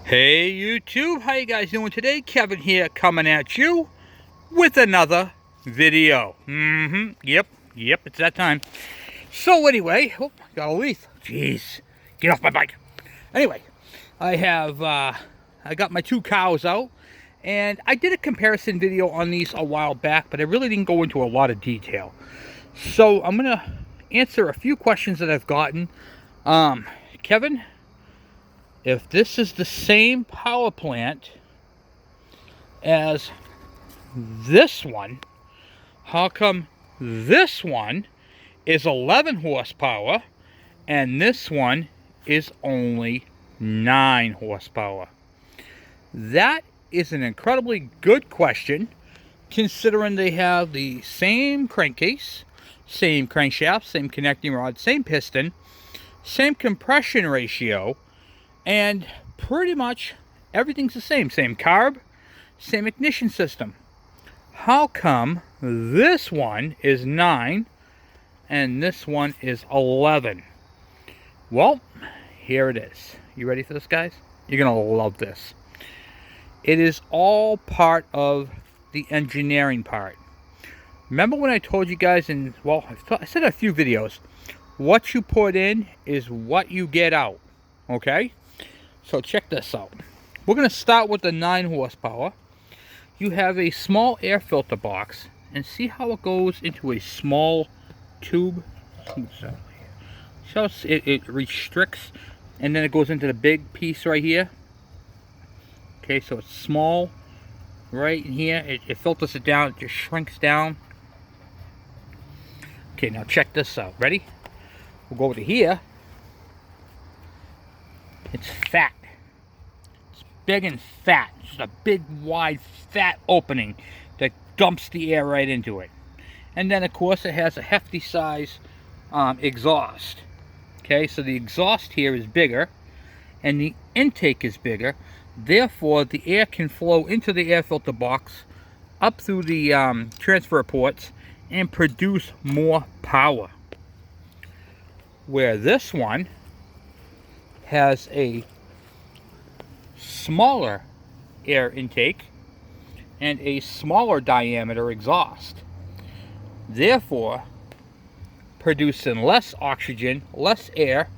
Hey YouTube, how you guys doing today? Kevin here coming at you with another video. Yep, it's that time. So anyway, oh, got a leaf. Jeez, get off my bike. Anyway, I got my two cows out, and I did a comparison video on these a while back, but I really didn't go into a lot of detail. So I'm gonna answer a few questions that I've gotten. Kevin, if this is the same power plant as this one, how come this one is 11 horsepower and this one is only 9 horsepower? That is an incredibly good question, considering they have the same crankcase, same crankshaft, same connecting rod, same piston, same compression ratio, and pretty much everything's the same. Same carb, same ignition system. How come this one is 9 and this one is 11? Well, here it is. You ready for this, guys? You're going to love this. It is all part of the engineering part. Remember when I told you guys in, well, I said a few videos, what you put in is what you get out. Okay? So check this out. We're going to start with the 9 horsepower. You have a small air filter box, and see how it goes into a small tube? So it restricts, and then it goes into the big piece right here. Okay, so it's small right in here. It filters it down, it just shrinks down. Okay, now check this out. Ready? We'll go over to here. It's fat. It's big and fat. Just a big, wide, fat opening that dumps the air right into it. And then, of course, it has a hefty size exhaust. Okay, so the exhaust here is bigger, and the intake is bigger. Therefore, the air can flow into the air filter box, up through the transfer ports, and produce more power. Where this one has a smaller air intake and a smaller diameter exhaust, therefore producing less oxygen, less air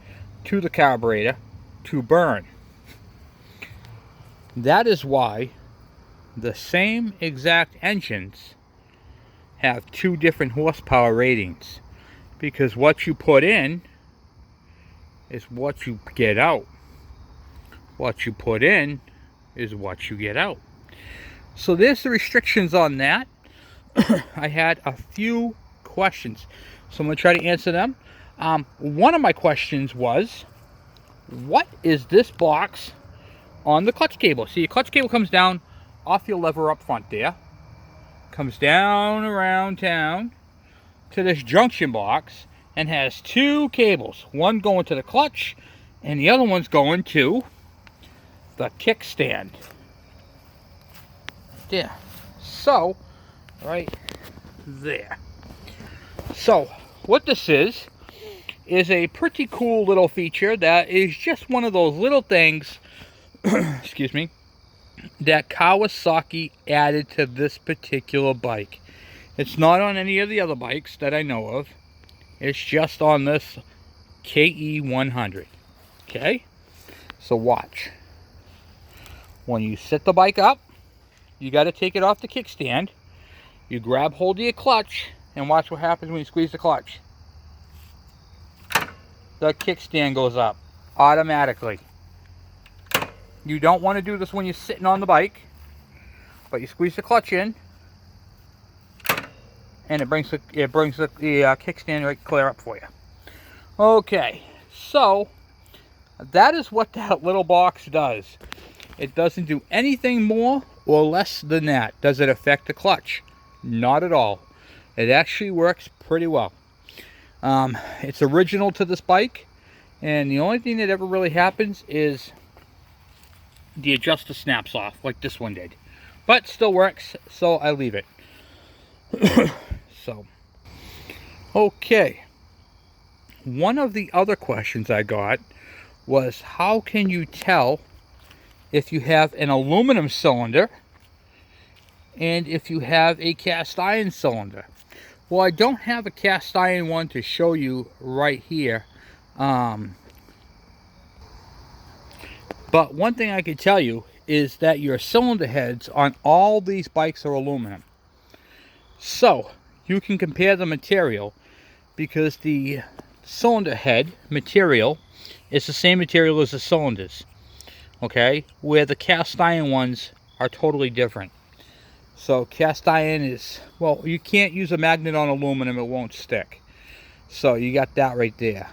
to the carburetor to burn. That is why the same exact engines have two different horsepower ratings, because what you put in is what you get out. What you put in is what you get out. So there's the restrictions on that. I had a few questions, so I'm going to try to answer them. One of my questions was, what is this box on the clutch cable? See, your clutch cable comes down off your lever up front there, comes down around town to this junction box, and has two cables, one going to the clutch and the other one's going to the kickstand. There. So, right there. So, what this is a pretty cool little feature that is just one of those little things, excuse me, that Kawasaki added to this particular bike. It's not on any of the other bikes that I know of. It's just on this KE100. Okay? So watch. When you set the bike up, you got to take it off the kickstand. You grab hold of your clutch and watch what happens when you squeeze the clutch. The kickstand goes up automatically. You don't want to do this when you're sitting on the bike, but you squeeze the clutch in, and it brings the kickstand right clear up for you. Okay, so that is what that little box does. It doesn't do anything more or less than that. Does it affect the clutch? Not at all. It actually works pretty well. It's original to this bike, and the only thing that ever really happens is the adjuster snaps off like this one did, but still works, so I leave it. So, okay, one of the other questions I got was, how can you tell if you have an aluminum cylinder, and if you have a cast iron cylinder. Well, I don't have a cast iron one to show you right here. But one thing I can tell you is that your cylinder heads on all these bikes are aluminum. So you can compare the material, because the cylinder head material is the same material as the cylinders. Okay? Where the cast iron ones are totally different. So cast iron is, well, you can't use a magnet on aluminum, it won't stick. So you got that right there.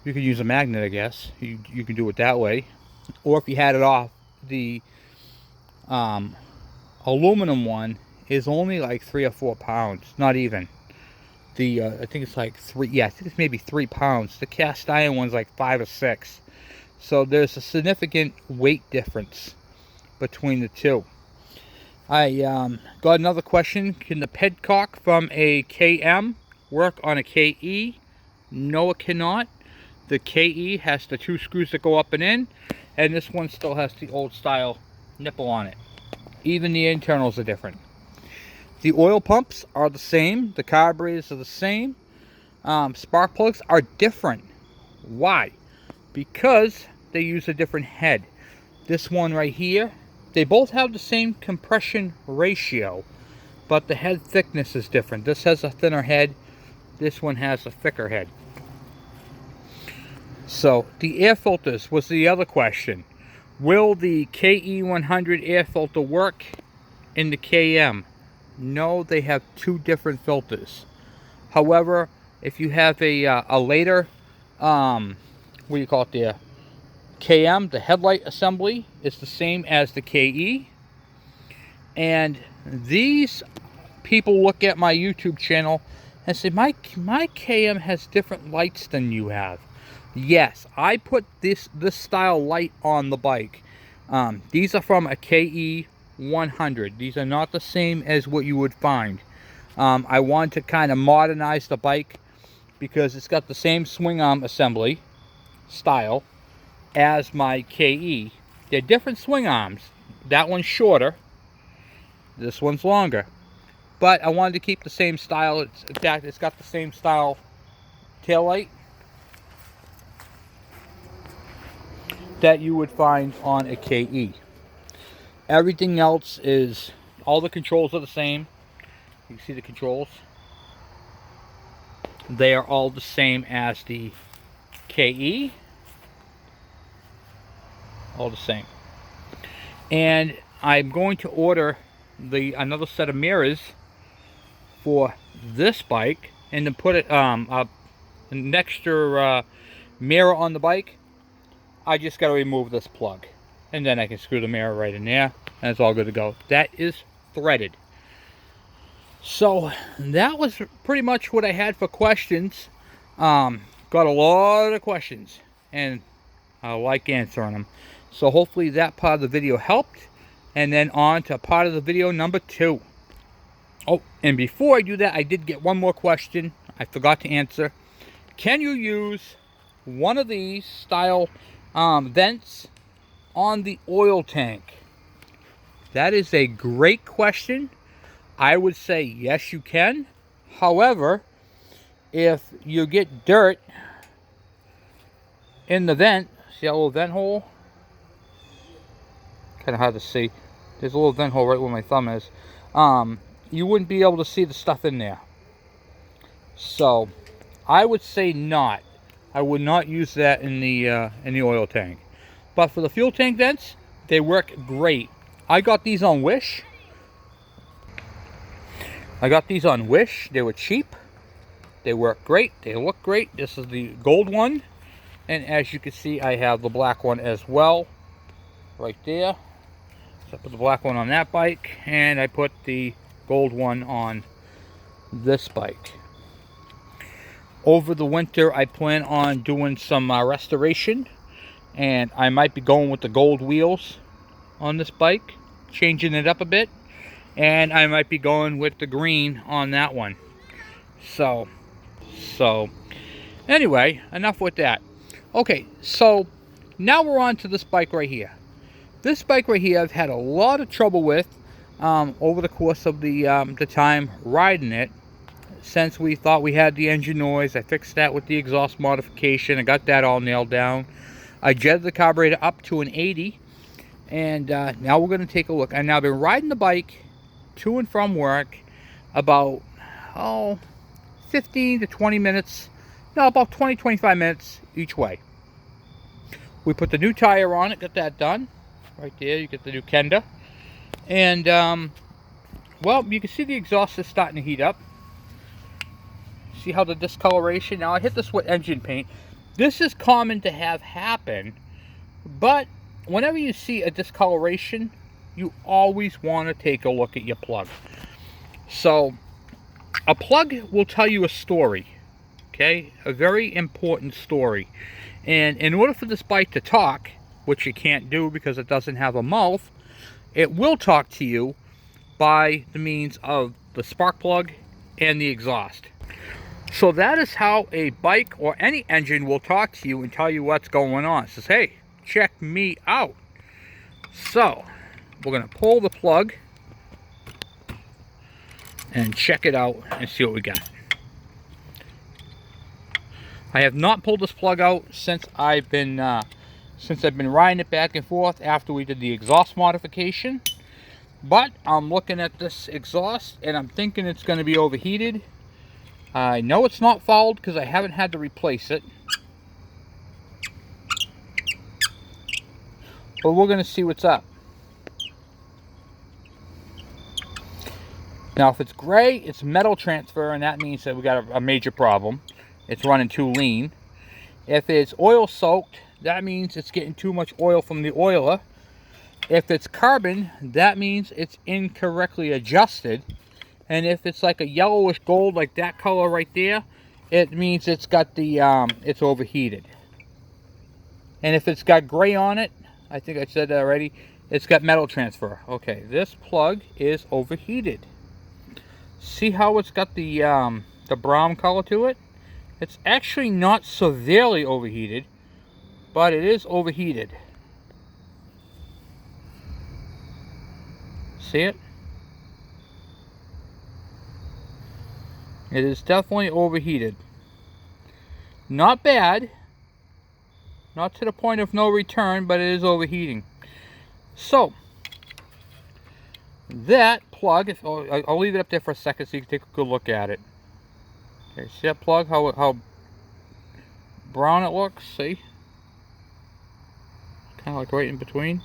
You can use a magnet, I guess. You can do it that way. Or if you had it off, the aluminum one is only like 3 or 4 pounds, not even. The I think it's like 3, yeah, I think it's maybe 3 pounds. The cast iron one's like 5 or 6. So there's a significant weight difference between the two. I got another question. Can the pedcock from a KM work on a KE? No, it cannot. The KE has the 2 screws that go up and in, and this one still has the old style nipple on it. Even the internals are different. The oil pumps are the same. The carburetors are the same. Spark plugs are different. Why? Because they use a different head. This one right here, they both have the same compression ratio, but the head thickness is different. This has a thinner head. This one has a thicker head. So the air filters was the other question. Will the KE100 air filter work in the KM? No, they have 2 different filters. However, if you have a later, what do you call it there? KM, the headlight assembly is the same as the KE. And these people look at my YouTube channel and say, my KM has different lights than you have. Yes, I put this style light on the bike. These are from a KE100. These are not the same as what you would find. I wanted to kind of modernize the bike because it's got the same swing arm assembly style as my KE. They're different swing arms. That one's shorter. This one's longer. But I wanted to keep the same style. In fact, it's got the same style taillight that you would find on a KE. Everything else is, all the controls are the same. You can see the controls. They are all the same as the KE. All the same. And I'm going to order another set of mirrors for this bike, and to put it an extra mirror on the bike. I just got to remove this plug, and then I can screw the mirror right in there, and it's all good to go. That is threaded. So that was pretty much what I had for questions. Got a lot of questions, and I like answering them. So hopefully that part of the video helped. And then on to part of the video number 2. Oh, and before I do that, I did get one more question I forgot to answer. Can you use one of these style vents on the oil tank? That is a great question. I would say yes, you can. However, if you get dirt in the vent, see that little vent hole? Kind of hard to see. There's a little vent hole right where my thumb is. You wouldn't be able to see the stuff in there. So I would say not. I would not use that in the oil tank. But for the fuel tank vents, they work great. I got these on Wish. They were cheap. They work great. They look great. This is the gold one. And as you can see, I have the black one as well. Right there. So I put the black one on that bike, and I put the gold one on this bike. Over the winter, I plan on doing some restoration, and I might be going with the gold wheels on this bike, changing it up a bit, and I might be going with the green on that one. So anyway, enough with that. Okay, so Now we're on to this bike right here. This bike right here I've had a lot of trouble with over the course of the time riding it. Since we thought we had the engine noise, I fixed that with the exhaust modification. I got that all nailed down. I jetted the carburetor up to an 80. And now we're going to take a look. And now I've been riding the bike to and from work about, 15 to 20 minutes. No, about 20-25 minutes each way. We put the new tire on it, got that done. Right there, you get the new Kenda. And, well, you can see the exhaust is starting to heat up. See how the discoloration? Now, I hit this with engine paint. This is common to have happen, but whenever you see a discoloration, you always want to take a look at your plug. So, a plug will tell you a story, okay? A very important story. And in order for this bike to talk, which it can't do because it doesn't have a mouth, it will talk to you by the means of the spark plug and the exhaust. So that is how a bike or any engine will talk to you and tell you what's going on. It says, hey, check me out. So we're going to pull the plug and check it out and see what we got. I have not pulled this plug out since I've been riding it back and forth after we did the exhaust modification. But I'm looking at this exhaust and I'm thinking it's going to be overheated. I know it's not fouled because I haven't had to replace it. But we're going to see what's up. Now, if it's gray, it's metal transfer, and that means that we got a major problem. It's running too lean. If it's oil soaked, that means it's getting too much oil from the oiler. If it's carbon, that means it's incorrectly adjusted. And if it's like a yellowish gold, like that color right there, it means it's got the, it's overheated. And if it's got gray on it, I think I said that already, it's got metal transfer. Okay, this plug is overheated. See how it's got the brown color to it? It's actually not severely overheated, but it is overheated. See it? It is definitely overheated. Not bad. Not to the point of no return, but it is overheating. So, that plug, I'll leave it up there for a second so you can take a good look at it. Okay, see that plug, how brown it looks? See? Kind of like right in between.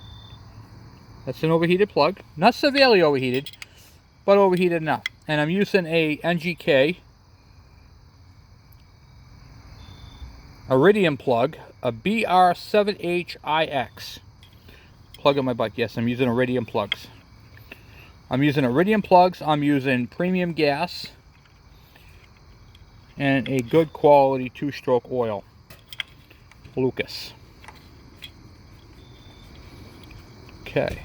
That's an overheated plug. Not severely overheated, but overheated enough. And I'm using a NGK Iridium plug, a BR7HIX plug on my bike. Yes, I'm using Iridium plugs. I'm using Iridium plugs. I'm using premium gas and a good quality 2-stroke oil, Lucas. Okay.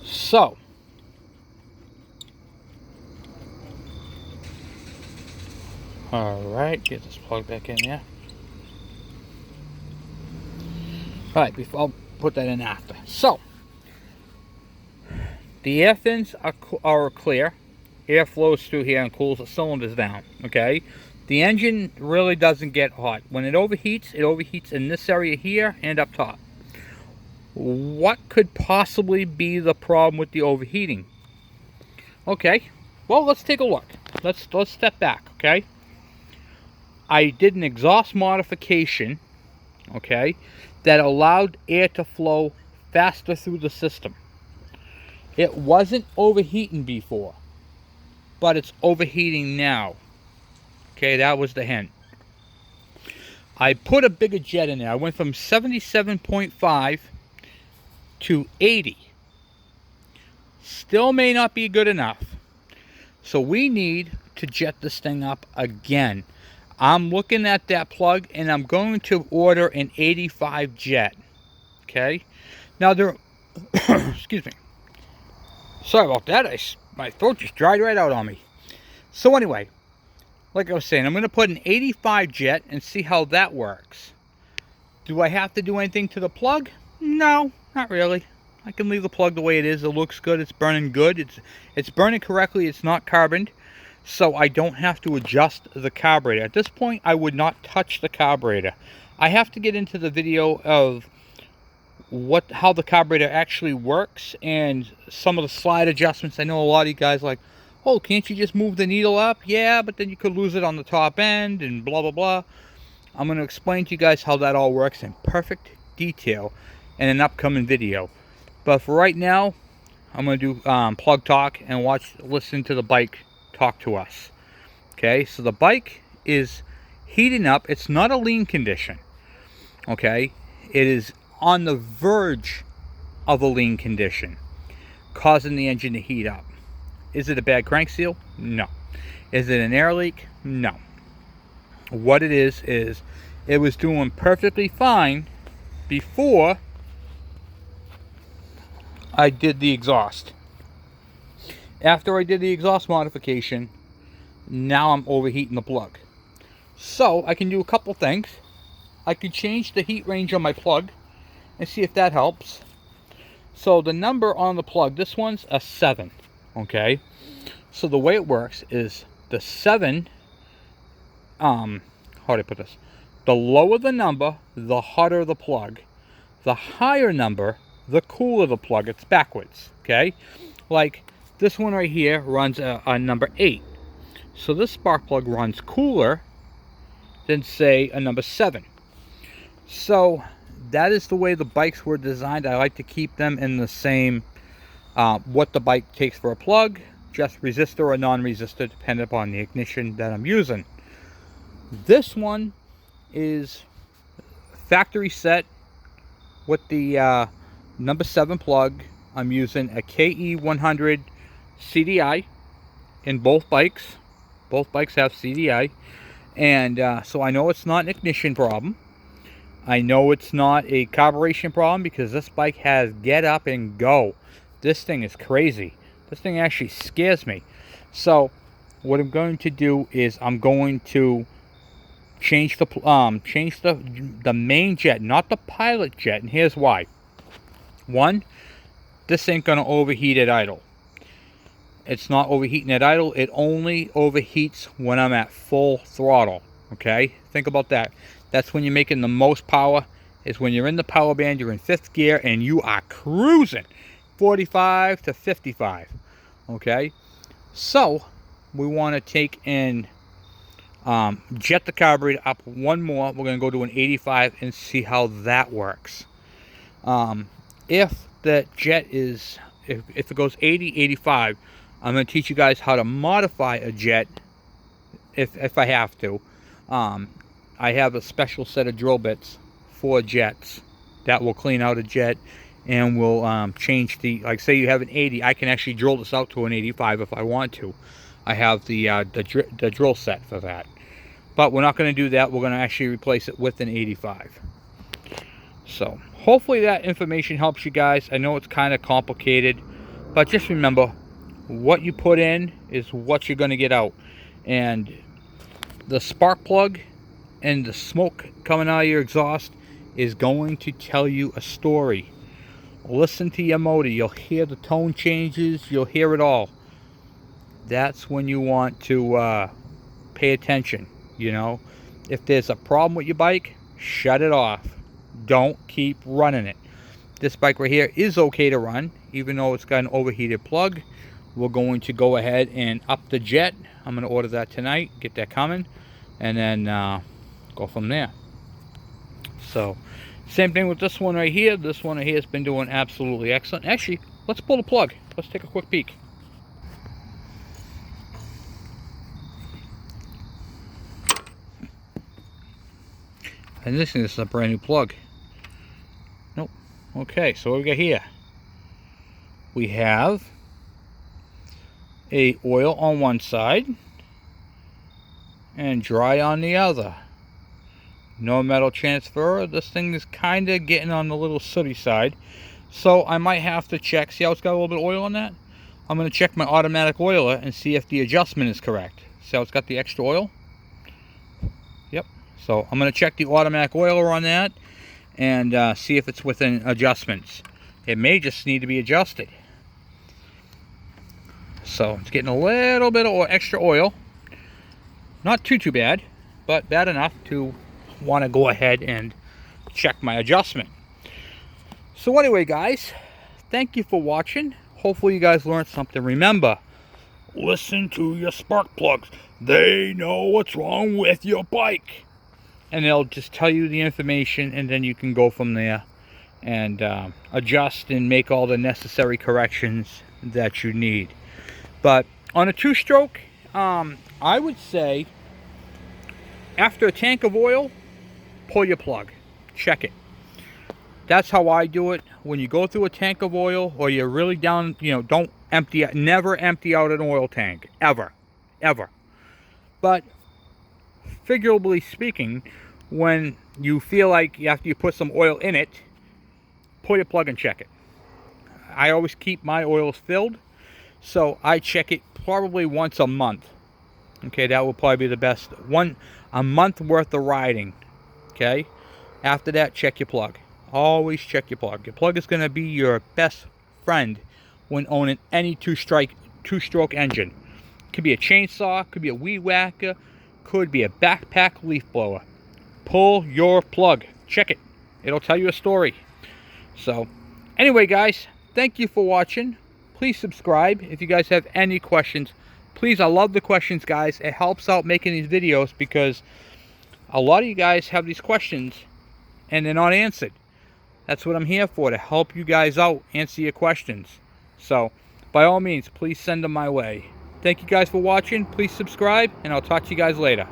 So, alright, get this plug back in here. Alright, I'll put that in after. So, the air fins are clear. Air flows through here and cools the cylinders down, okay? The engine really doesn't get hot. When it overheats in this area here and up top. What could possibly be the problem with the overheating? Okay, well, let's take a look. Let's step back, okay? I did an exhaust modification, okay, that allowed air to flow faster through the system. It wasn't overheating before, but it's overheating now. Okay, that was the hint. I put a bigger jet in there. I went from 77.5 to 80. Still may not be good enough. So we need to jet this thing up again. I'm looking at that plug and I'm going to order an 85 jet. Okay? Now there, excuse me. Sorry about that. My throat just dried right out on me. So anyway, like I was saying, I'm going to put an 85 jet and see how that works. Do I have to do anything to the plug? No, not really. I can leave the plug the way it is. It looks good. It's burning good. It's burning correctly. It's not carboned. So I don't have to adjust the carburetor. At this point, I would not touch the carburetor. I have to get into the video of how the carburetor actually works and some of the slide adjustments. I know a lot of you guys are like, oh, can't you just move the needle up? Yeah, but then you could lose it on the top end and blah, blah, blah. I'm going to explain to you guys how that all works in perfect detail in an upcoming video. But for right now, I'm going to do plug talk and listen to the bike talk to us. Okay, so the bike is heating up. It's not a lean condition. Okay, it is on the verge of a lean condition, causing the engine to heat up. Is it a bad crank seal? No. Is it an air leak? No. What it is it was doing perfectly fine before I did the exhaust. After I did the exhaust modification, now I'm overheating the plug. So I can do a couple things. I can change the heat range on my plug and see if that helps. So the number on the plug, this one's a 7. Okay, so the way it works is the 7, how do I put this? The lower the number, the hotter the plug. The higher number, the cooler the plug. It's backwards, okay? Like this one right here runs a number 8. So this spark plug runs cooler than, say, a number 7. So that is the way the bikes were designed. I like to keep them in the same, what the bike takes for a plug, just resistor or non-resistor, depending upon the ignition that I'm using. This one is factory set with the number 7 plug. I'm using a KE100 CDI in both bikes. Both bikes have CDI. And so I know it's not an ignition problem. I know it's not a carburation problem because this bike has get up and go. This thing is crazy. This thing actually scares me. So what I'm going to do is I'm going to change the main jet, not the pilot jet, and here's why. One, this ain't gonna overheat at idle. It's not overheating at idle. It only overheats when I'm at full throttle. Okay, think about that. That's when you're making the most power, is when you're in the power band, you're in 5th gear and you are cruising 45 to 55. Okay, so we want to take and jet the carburetor up one more. We're going to go to an 85 and see how that works. If the jet is, if it goes 80, 85, I'm going to teach you guys how to modify a jet if I have to. I have a special set of drill bits for jets that will clean out a jet and will change the, like say you have an 80, I can actually drill this out to an 85 if I want to. I have the drill set for that. But we're not going to do that. We're going to actually replace it with an 85. So hopefully that information helps you guys. I know it's kind of complicated, but just remember, what you put in is what you're going to get out. And the spark plug and the smoke coming out of your exhaust is going to tell you a story. Listen to your motor. You'll hear the tone changes. You'll hear it all. That's when you want to pay attention. You know, if there's a problem with your bike, shut it off. Don't keep running it. This bike right here is okay to run, even though it's got an overheated plug. We're going to go ahead and up the jet. I'm going to order that tonight, get that coming, and then go from there. So same thing with this one right here. This one right here has been doing absolutely excellent. Actually, let's pull the plug. Let's take a quick peek. And this is a brand new plug. Nope. Okay, so what we got here? We have a oil on one side and dry on the other. No metal transfer. This thing is kind of getting on the little sooty side. So I might have to check. See how it's got a little bit of oil on that? I'm going to check my automatic oiler and see if the adjustment is correct. See how it's got the extra oil? Yep. So I'm going to check the automatic oiler on that and see if it's within adjustments. It may just need to be adjusted. So it's getting a little bit of extra oil. Not too bad, but bad enough to want to go ahead and check my adjustment. So anyway, guys, thank you for watching. Hopefully you guys learned something. Remember, listen to your spark plugs. They know what's wrong with your bike. And they'll just tell you the information, and then you can go from there and adjust and make all the necessary corrections that you need. But on a two-stroke, I would say after a tank of oil, pull your plug. Check it. That's how I do it. When you go through a tank of oil, or you're really down, don't empty, never empty out an oil tank. Ever. But figuratively speaking, when you feel like after you put some oil in it, pull your plug and check it. I always keep my oils filled, so I check it probably once a month. Okay, that will probably be the best. A month worth of riding. Okay, after that, check your plug. Always check your plug. Your plug is going to be your best friend when owning any two-stroke engine. Could be a chainsaw, could be a weed whacker, could be a backpack leaf blower. Pull your plug. Check it. It'll tell you a story. So, anyway, guys, thank you for watching. Please subscribe. If you guys have any questions, please, I love the questions, guys. It helps out making these videos because a lot of you guys have these questions and they're not answered. That's what I'm here for, to help you guys out, answer your questions. So, by all means, please send them my way. Thank you guys for watching. Please subscribe, and I'll talk to you guys later.